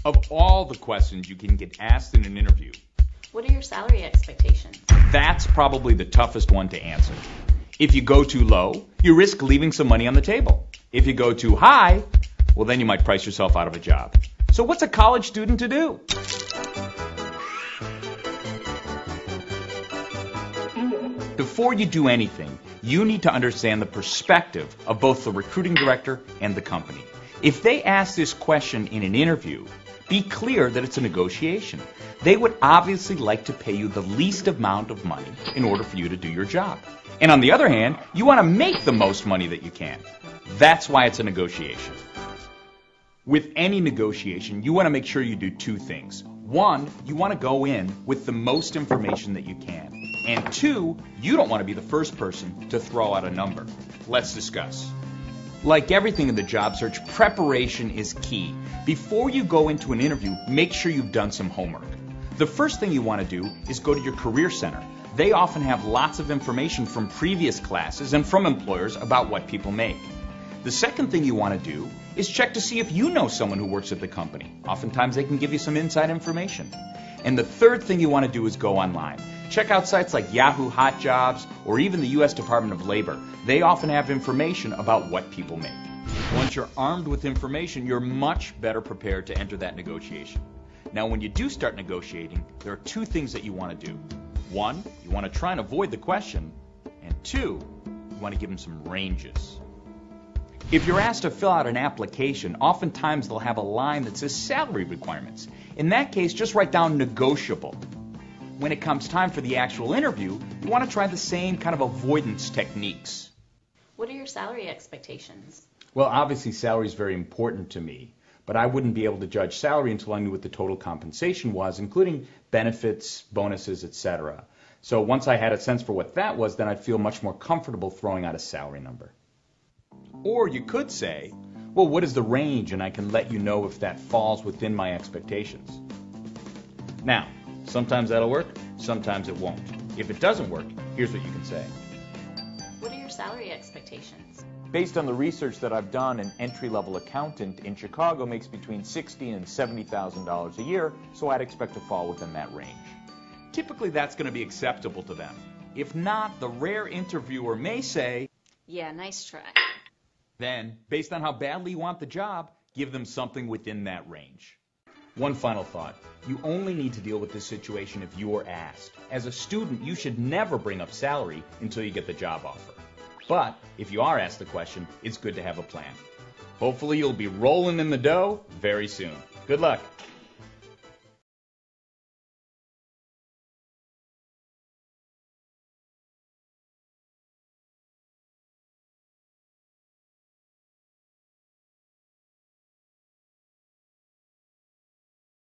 Of all the questions you can get asked in an interview, What are your salary expectations? that's probably the toughest one to answer. If you go too low, you risk leaving some money on the table. If you go too high, well, then you might price yourself out of a job. So what's a college student to do? Before you do anything, you need to understand the perspective of both the recruiting director and the company. If they ask this question in an interview, be clear that it's a negotiation. They would obviously like to pay you the least amount of money in order for you to do your job. And on the other hand, you want to make the most money that you can. That's why it's a negotiation. With any negotiation, you want to make sure you do two things. One, you want to go in with the most information that you can. And two, you don't want to be the first person to throw out a number. Let's discuss. Like everything in the job search, preparation is key. Before you go into an interview, make sure you've done some homework. The first thing you want to do is go to your career center. They often have lots of information from previous classes and from employers about what people make. The second thing you want to do is check to see if you know someone who works at the company. Oftentimes they can give you some inside information. And the third thing you want to do is go online. Check out sites like Yahoo Hot Jobs or even the U.S. Department of Labor. They often have information about what people make. Once you're armed with information, you're much better prepared to enter that negotiation. Now, when you do start negotiating, there are two things that you want to do. One, you want to try and avoid the question. And two, you want to give them some ranges. If you're asked to fill out an application, oftentimes they'll have a line that says salary requirements. In that case, just write down negotiable. When it comes time for the actual interview, you want to try the same kind of avoidance techniques. What are your salary expectations? Well, obviously salary is very important to me, but I wouldn't be able to judge salary until I knew what the total compensation was, including benefits, bonuses, etc. So once I had a sense for what that was, then I'd feel much more comfortable throwing out a salary number. Or you could say, well, what is the range? And I can let you know if that falls within my expectations. Now, sometimes that'll work, sometimes it won't. If it doesn't work, here's what you can say. What are your salary expectations? Based on the research that I've done, an entry-level accountant in Chicago makes between $60,000 and $70,000 a year, so I'd expect to fall within that range. Typically, that's going to be acceptable to them. If not, the rare interviewer may say, Yeah, nice try. Then, based on how badly you want the job, give them something within that range. One final thought. You only need to deal with this situation if you're asked. As a student, you should never bring up salary until you get the job offer. But if you are asked the question, it's good to have a plan. Hopefully you'll be rolling in the dough very soon. Good luck.